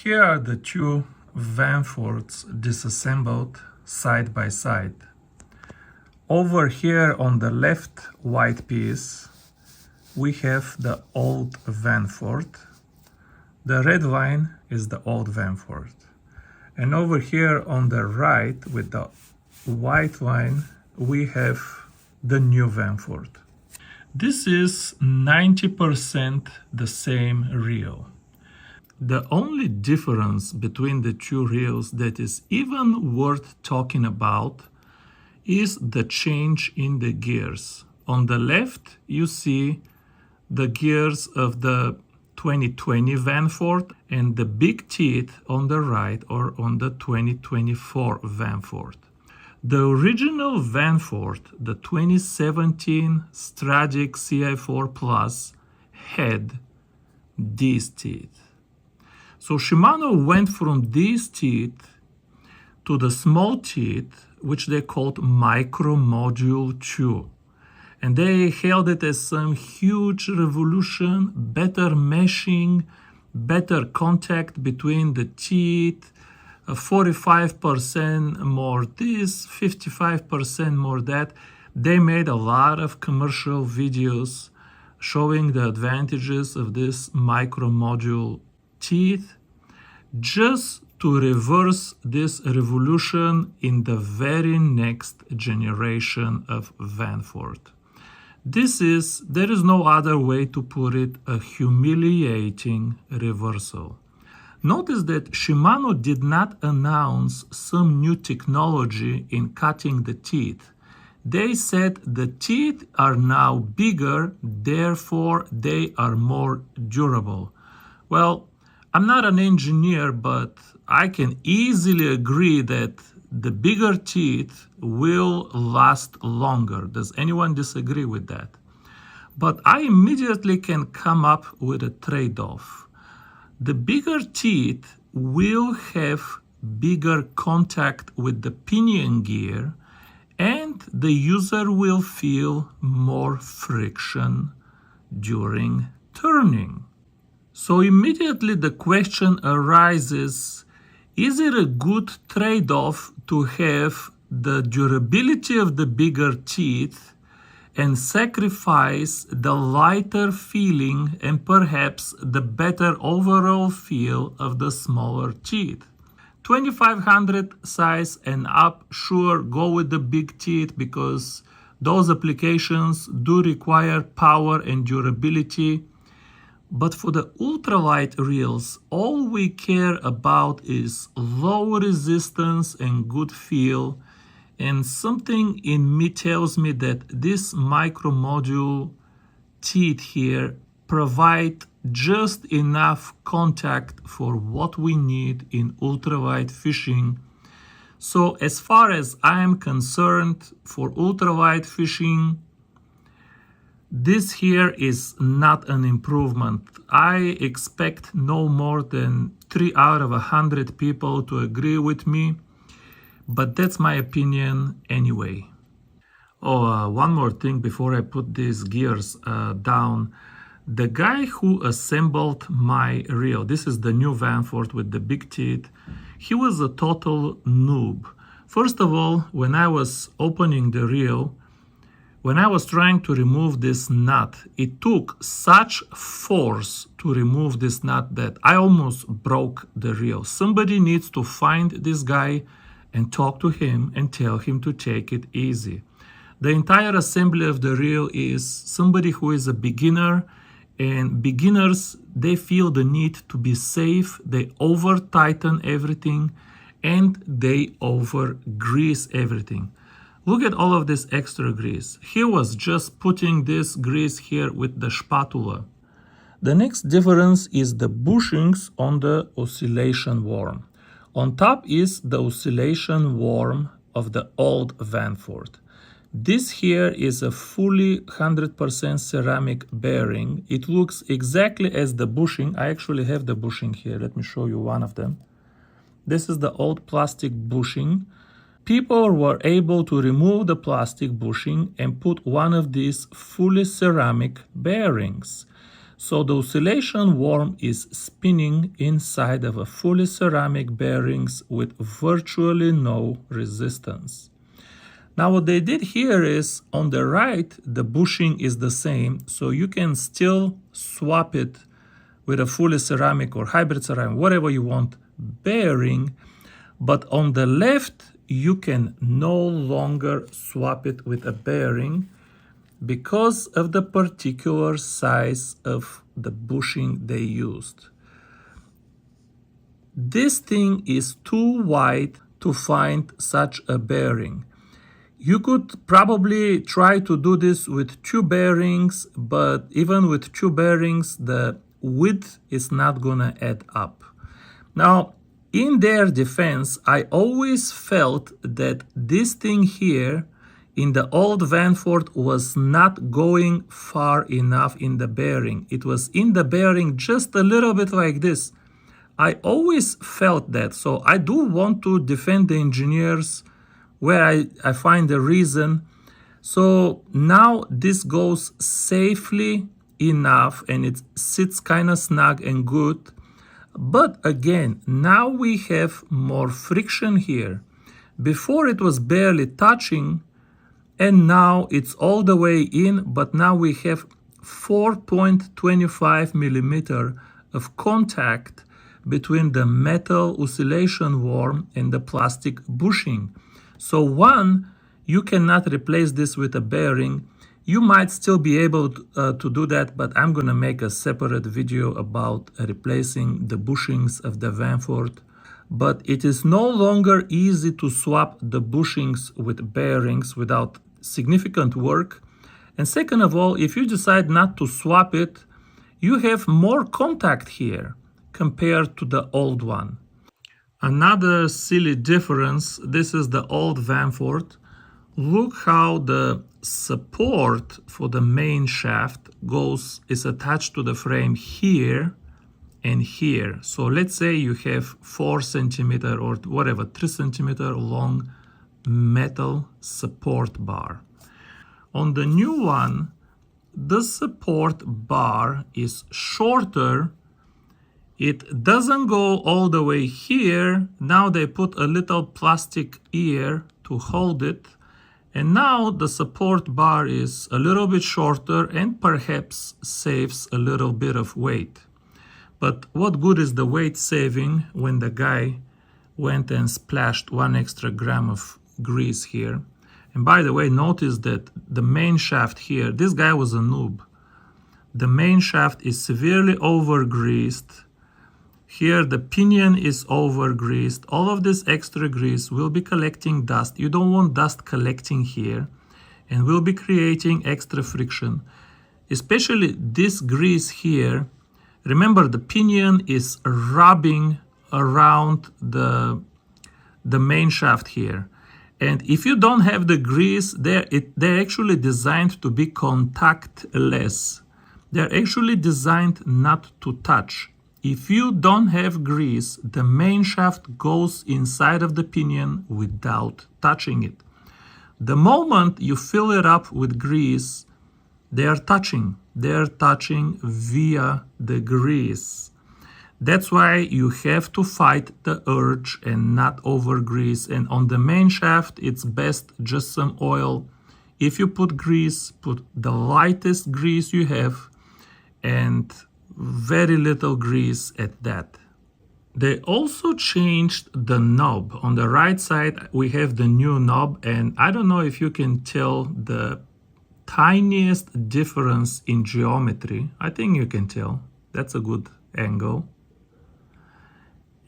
Here are the two Vanfords disassembled side by side. Over here on the left white piece, we have the old Vanford. The red line is the old Vanford. And over here on the right with the white line, we have the new Vanford. This is 90% the same reel. The only difference between the two reels that is even worth talking about is the change in the gears. On the left, you see the gears of the 2020 Vanford and the big teeth on the right or on the 2024 Vanford. The original Vanford, the 2017 Stragic CI4 Plus, had these teeth. So Shimano went from these teeth to the small teeth, which they called Micro Module 2. And they hailed it as some huge revolution, better meshing, better contact between the teeth, 45% more this, 55% more that. They made a lot of commercial videos showing the advantages of this micro module teeth, just to reverse this revolution in the very next generation of Vanford. There is no other way to put it, a humiliating reversal. Notice that Shimano did not announce some new technology in cutting the teeth. They said the teeth are now bigger, therefore they are more durable. Well, I'm not an engineer, but I can easily agree that the bigger teeth will last longer. Does anyone disagree with that? But I immediately can come up with a trade-off. The bigger teeth will have bigger contact with the pinion gear, and the user will feel more friction during turning. So immediately the question arises, is it a good trade-off to have the durability of the bigger teeth and sacrifice the lighter feeling and perhaps the better overall feel of the smaller teeth? 2500 size and up, sure, go with the big teeth because those applications do require power and durability. But for the ultralight reels, all we care about is low resistance and good feel. And something in me tells me that this micro module teeth here provide just enough contact for what we need in ultralight fishing. So as far as I am concerned, for ultralight fishing, this here is not an improvement. I expect no more than 3 out of 100 people to agree with me, but that's my opinion anyway. One more thing before I put these gears down. The guy who assembled my reel, this is the new Vanford with the big teeth, he was a total noob. First of all, when I was opening the reel, when I was trying to remove this nut, it took such force to remove this nut that I almost broke the reel. Somebody needs to find this guy and talk to him and tell him to take it easy. The entire assembly of the reel is somebody who is a beginner, and beginners, they feel the need to be safe. They over tighten everything and they over grease everything. Look at all of this extra grease. He was just putting this grease here with the spatula. The next difference is the bushings on the oscillation worm. On top is the oscillation worm of the old Vanford. This here is a fully 100% ceramic bearing. It looks exactly as the bushing. I actually have the bushing here. Let me show you one of them. This is the old plastic bushing. People were able to remove the plastic bushing and put one of these fully ceramic bearings. So the oscillation worm is spinning inside of a fully ceramic bearings with virtually no resistance. Now what they did here is, on the right, the bushing is the same, so you can still swap it with a fully ceramic or hybrid ceramic, whatever you want, bearing, but on the left, you can no longer swap it with a bearing because of the particular size of the bushing they used. This thing is too wide to find such a bearing. You could probably try to do this with two bearings, but even with two bearings, the width is not gonna add up. Now, in their defense, I always felt that this thing here in the old Vanford was not going far enough in the bearing. It was in the bearing just a little bit like this. I always felt that, so I do want to defend the engineers where I find the reason. So now this goes safely enough and it sits kind of snug and good. But again, now we have more friction here. Before it was barely touching, and now it's all the way in, but now we have 4.25 millimeter of contact between the metal oscillation worm and the plastic bushing. So one, you cannot replace this with a bearing. You might still be able to do that, but I'm gonna make a separate video about replacing the bushings of the Vanford. But it is no longer easy to swap the bushings with bearings without significant work. And second of all, if you decide not to swap it, you have more contact here compared to the old one. Another silly difference, this is the old Vanford. Look how the support for the main shaft is attached to the frame here and here. So let's say you have 4 centimeter or whatever, 3 centimeter long metal support bar. On the new one, the support bar is shorter. It doesn't go all the way here. Now they put a little plastic ear to hold it. And now the support bar is a little bit shorter and perhaps saves a little bit of weight. But what good is the weight saving when the guy went and splashed 1 extra gram of grease here? And by the way, notice that the main shaft here, this guy was a noob. The main shaft is severely over-greased. Here the pinion is over-greased. All of this extra grease will be collecting dust. You don't want dust collecting here and will be creating extra friction. Especially this grease here. Remember, the pinion is rubbing around the main shaft here. And if you don't have the grease, they're actually designed to be contactless. They're actually designed not to touch. If you don't have grease, the main shaft goes inside of the pinion without touching it. The moment you fill it up with grease, they are touching. They're touching via the grease. That's why you have to fight the urge and not over grease. And on the main shaft, it's best just some oil. If you put grease, put the lightest grease you have and very little grease at that. They also changed the knob. On the right side, we have the new knob, and I don't know if you can tell the tiniest difference in geometry. I think you can tell. That's a good angle.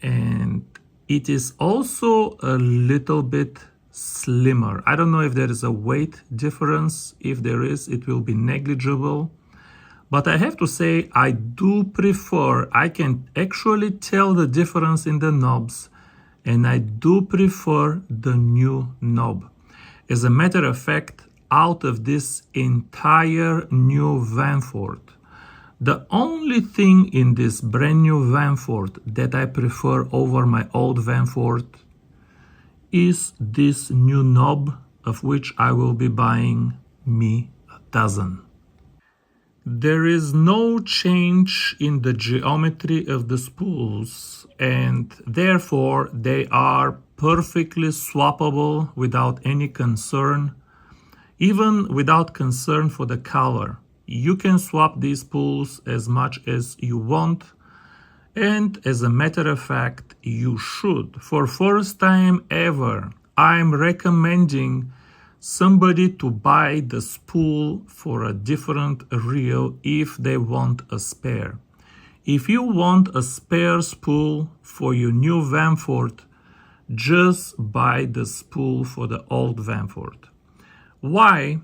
And it is also a little bit slimmer. I don't know if there is a weight difference. If there is, it will be negligible. But I have to say, I do prefer, I can actually tell the difference in the knobs, and I do prefer the new knob. As a matter of fact, out of this entire new Vanford, the only thing in this brand new Vanford that I prefer over my old Vanford is this new knob, of which I will be buying me a dozen. There is no change in the geometry of the spools, and therefore they are perfectly swappable without any concern, even without concern for the color. You can swap these spools as much as you want, and as a matter of fact, you should. For first time ever, I'm recommending somebody to buy the spool for a different reel if they want a spare. If you want a spare spool for your new Vanford, just buy the spool for the old Vanford. Why?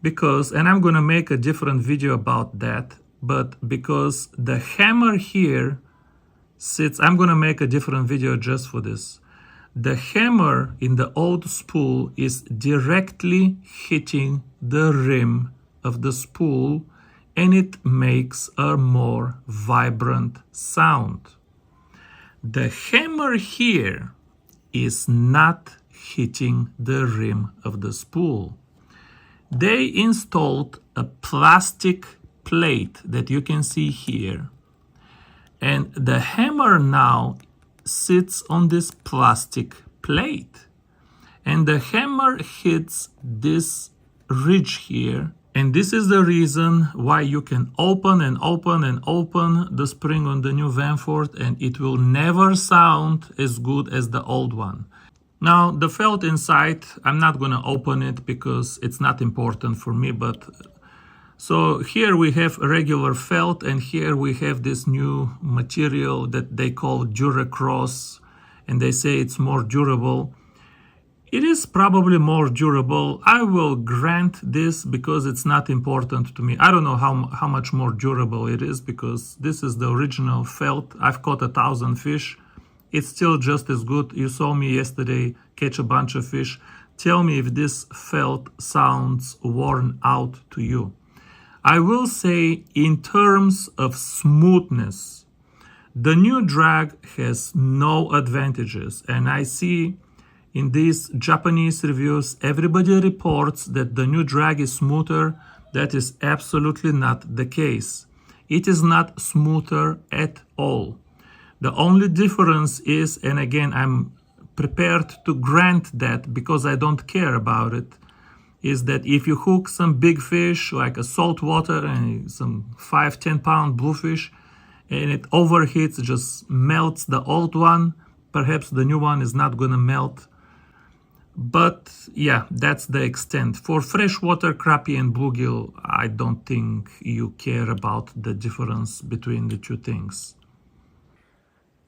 Because, and I'm going to make a different video about that, but because the hammer here sits, I'm going to make a different video just for this. The hammer in the old spool is directly hitting the rim of the spool, and it makes a more vibrant sound. The hammer here is not hitting the rim of the spool. They installed a plastic plate that you can see here, and the hammer now sits on this plastic plate, and the hammer hits this ridge here, and this is the reason why you can open and open and open the spring on the new Vanford, and it will never sound as good as the old one. Now the felt inside, I'm not going to open it because it's not important for me, but so here we have regular felt, and here we have this new material that they call Duracross, and they say it's more durable. It is probably more durable. I will grant this because it's not important to me. I don't know how much more durable it is because this is the original felt. I've caught 1,000 fish. It's still just as good. You saw me yesterday catch a bunch of fish. Tell me if this felt sounds worn out to you. I will say in terms of smoothness, the new drag has no advantages, and I see in these Japanese reviews everybody reports that the new drag is smoother. That is absolutely not the case. It is not smoother at all. The only difference is, and again I'm prepared to grant that because I don't care about it, is that if you hook some big fish like a saltwater and some 5-10 pound bluefish and it overheats, just melts the old one, perhaps the new one is not gonna melt. But yeah, that's the extent. For freshwater crappie and bluegill, I don't think you care about the difference between the two things.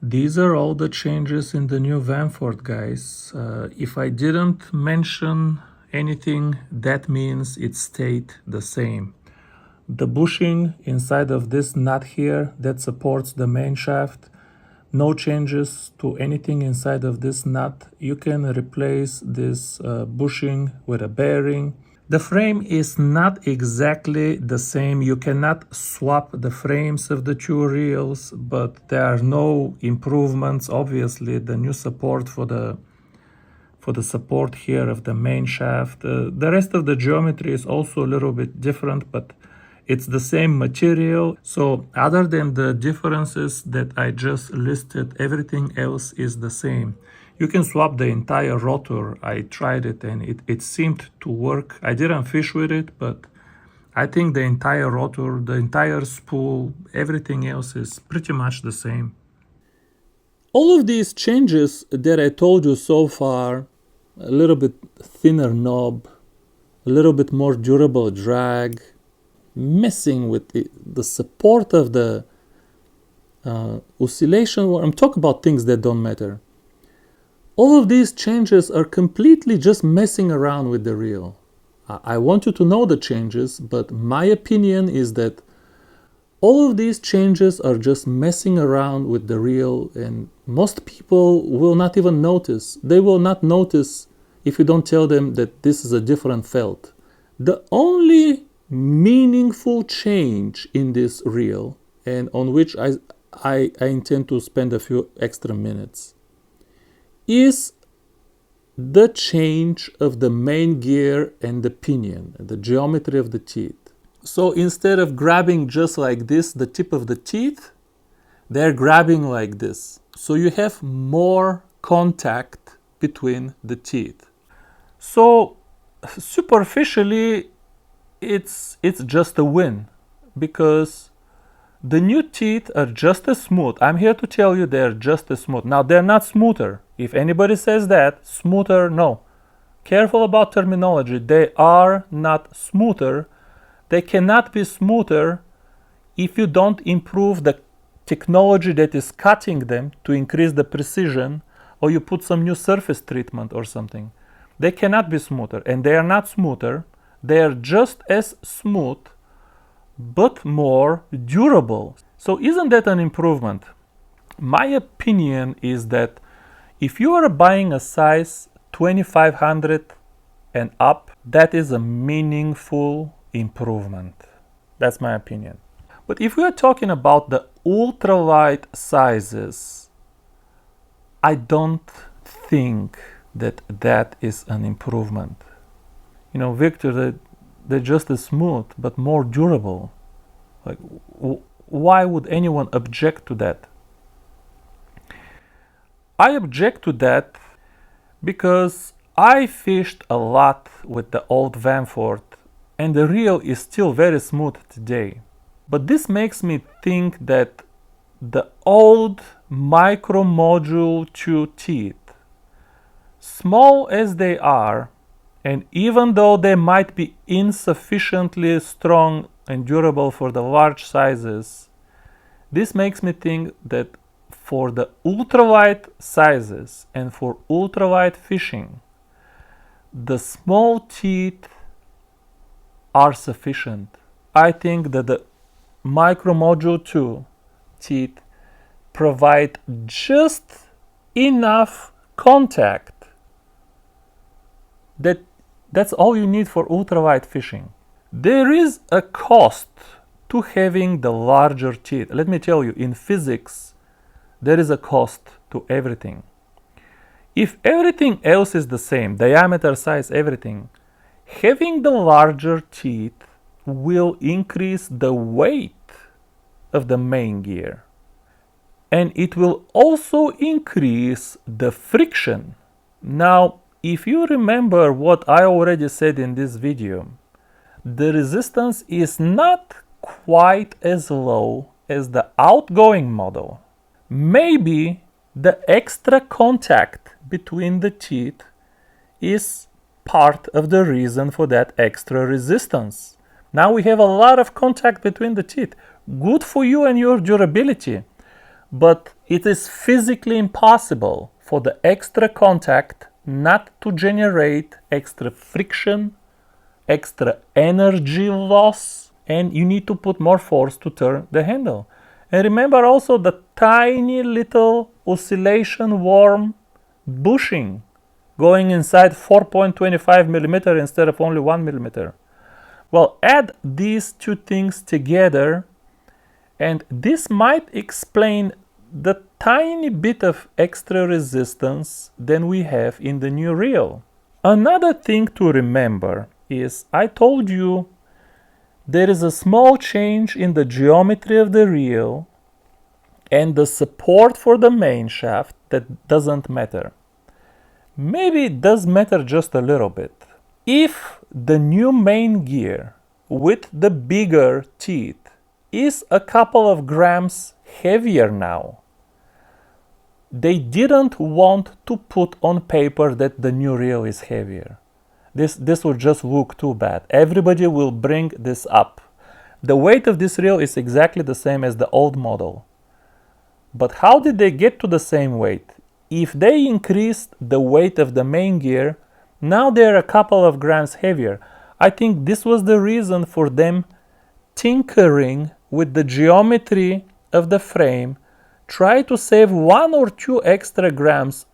These are all the changes in the new Vanford, guys. If I didn't mention anything, that means it stayed the same. The bushing inside of this nut here that supports the main shaft, no changes to anything inside of this nut. You can replace this bushing with a bearing. The frame is not exactly the same. You cannot swap the frames of the two reels, but there are no improvements. Obviously, the new support for the support here of the main shaft. The rest of the geometry is also a little bit different, but it's the same material. So other than the differences that I just listed, everything else is the same. You can swap the entire rotor. I tried it and it seemed to work. I didn't fish with it, but I think the entire rotor, the entire spool, everything else is pretty much the same. All of these changes that I told you so far, a little bit thinner knob, a little bit more durable drag, messing with the support of the oscillation. I'm talking about things that don't matter. All of these changes are completely just messing around with the reel. I want you to know the changes, but my opinion is that all of these changes are just messing around with the reel, and most people will not even notice. They will not notice if you don't tell them that this is a different felt. The only meaningful change in this reel, and on which I intend to spend a few extra minutes, is the change of the main gear and the pinion, the geometry of the teeth. So instead of grabbing just like this, the tip of the teeth, they're grabbing like this. So you have more contact between the teeth. So superficially, it's just a win, because the new teeth are just as smooth. I'm here to tell you they're just as smooth. Now, they're not smoother. If anybody says that, smoother, no. Careful about terminology. They are not smoother. They cannot be smoother if you don't improve the technology that is cutting them to increase the precision, or you put some new surface treatment or something. They cannot be smoother, and they are not smoother. They are just as smooth, but more durable. So isn't that an improvement? My opinion is that if you are buying a size 2500 and up, that is a meaningful improvement. That's my opinion. But if we are talking about the ultralight sizes, I don't think that that is an improvement. You know, Victor, they're just as smooth, but more durable. Like, why would anyone object to that? I object to that because I fished a lot with the old Vanford, and the reel is still very smooth today. But this makes me think that the old micro module 2 teeth, small as they are, and even though they might be insufficiently strong and durable for the large sizes, this makes me think that for the ultralight sizes and for ultralight fishing, the small teeth are sufficient. I think that the micro module 2 teeth provide just enough contact that's all you need for ultralight fishing. There is a cost to having the larger teeth. Let me tell you, in physics, there is a cost to everything. If everything else is the same, diameter, size, everything, having the larger teeth will increase the weight of the main gear. And it will also increase the friction. Now, if you remember what I already said in this video, the resistance is not quite as low as the outgoing model. Maybe the extra contact between the teeth is part of the reason for that extra resistance. Now we have a lot of contact between the teeth. Good for you and your durability, but it is physically impossible for the extra contact not to generate extra friction, extra energy loss, and you need to put more force to turn the handle. And remember also the tiny little oscillation worm bushing going inside 4.25 millimeter instead of only 1 millimeter. Well, add these two things together, and this might explain the tiny bit of extra resistance than we have in the new reel. Another thing to remember is I told you there is a small change in the geometry of the reel and the support for the main shaft that doesn't matter. Maybe it does matter just a little bit. If the new main gear with the bigger teeth is a couple of grams heavier now, they didn't want to put on paper that the new reel is heavier. This would just look too bad. Everybody will bring this up. The weight of this reel is exactly the same as the old model. But how did they get to the same weight? If they increased the weight of the main gear, now they're a couple of grams heavier. I think this was the reason for them tinkering with the geometry of the frame, try to save 1 or 2 extra grams,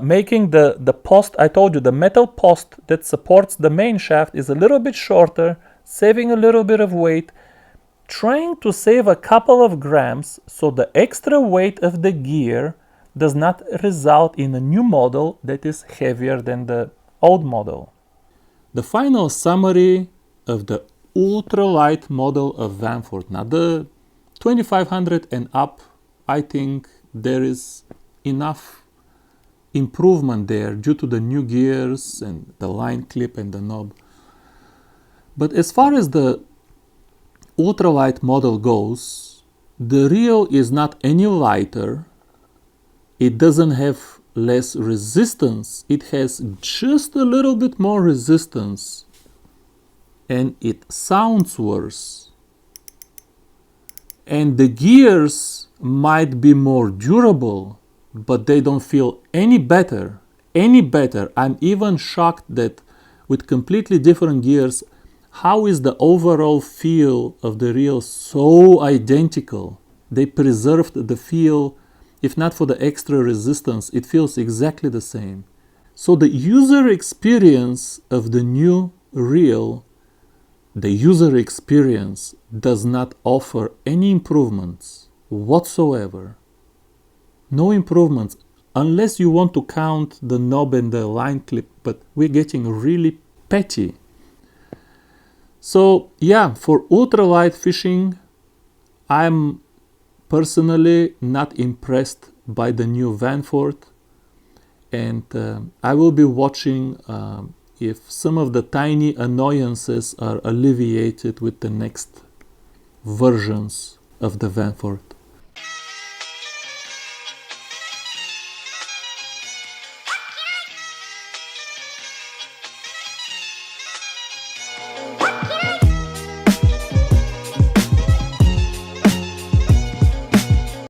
making the post, I told you, the metal post that supports the main shaft is a little bit shorter, saving a little bit of weight, trying to save a couple of grams so the extra weight of the gear does not result in a new model that is heavier than the old model. The final summary of the ultralight model of Vanford. Now the 2500 and up, I think there is enough improvement there due to the new gears and the line clip and the knob. But as far as the ultralight model goes, the reel is not any lighter. It doesn't have less resistance. It has just a little bit more resistance. And it sounds worse. And the gears might be more durable, but they don't feel any better. I'm even shocked that with completely different gears, how is the overall feel of the reel so identical? They preserved the feel. If not for the extra resistance, it feels exactly the same. So the user experience of the new reel, the user experience does not offer any improvements whatsoever. No improvements, unless you want to count the knob and the line clip, but we're getting really petty. So yeah, for ultralight fishing, I'm personally not impressed by the new Vanford, and I will be watching if some of the tiny annoyances are alleviated with the next versions of the Vanford.